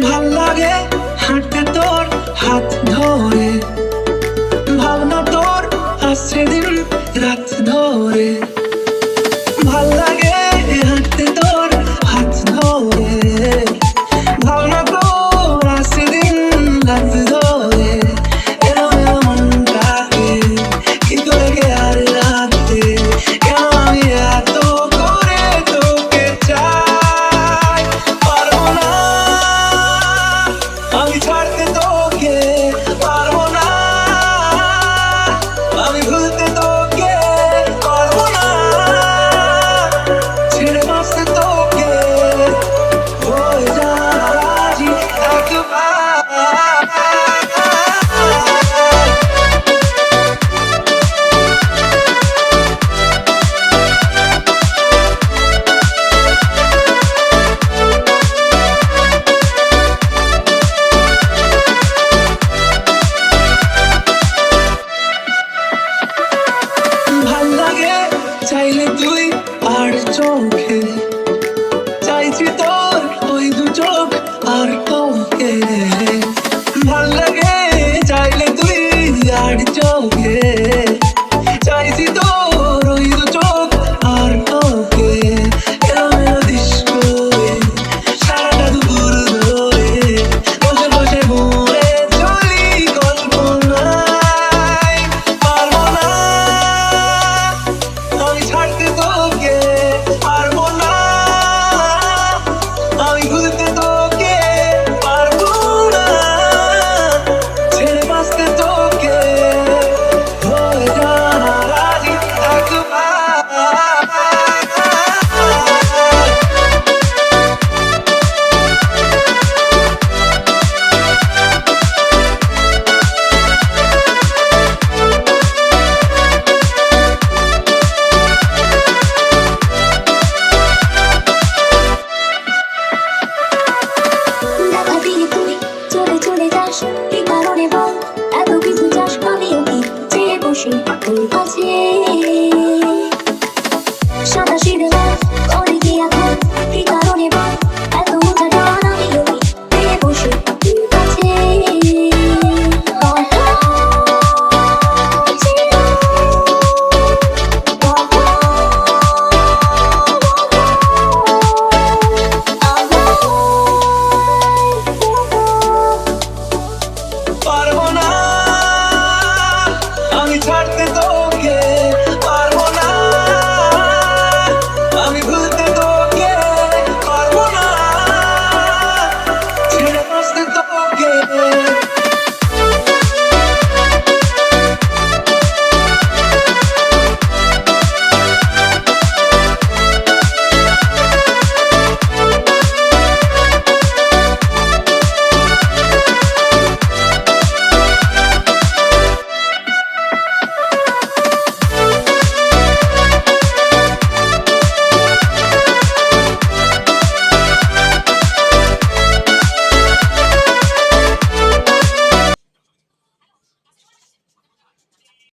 ভাল লাগে হাঁটতে তোর হাত ধরে, ভাবনা তোর আসছে দিন রাত ধরে। ভাল লাগে হাঁটতে তোর হাত ধরে, ভাবনা তোর আসছে দিন রাত ধরে। এলো এলো মনটাকে কি করে কে আর রাখতে, কেন আমি এত করে তোকে চাই। পারবো না আমি ছাড়তে তোকে, পারবো না আমি ভুলতে তোকে, পারবো না ছেড়ে বাঁচতে তোকে। হয়ে যা রাজি একবার। ভাল লাগে চাইলে তুই আর চোখে, চাইছি তোর ওই দু চোখ আর তোকে। ভাল লাগে চাইলে তুই আর চোখে, চাইছি তোর ওই দু চোখ আর তোকে। এলো এলো ডিস্কো সারাটা দুপুর ধরে, বসে বসে ঘুরে চলি কল্পনায়। পারবো না আমি ছাড়তে তোকে, পারবো না আমি ভুলতে তোকে, পারবো না ছেড়ে বাঁচতে তোকে। হয়ে যা রাজি একবার। দেখা দিয়ে তুই চলে চলে যাস, কি কারণে বল এত কিছু চাস? আমিও কি চেয়ে বসে তোর কাছে সাদা সিঁড়ে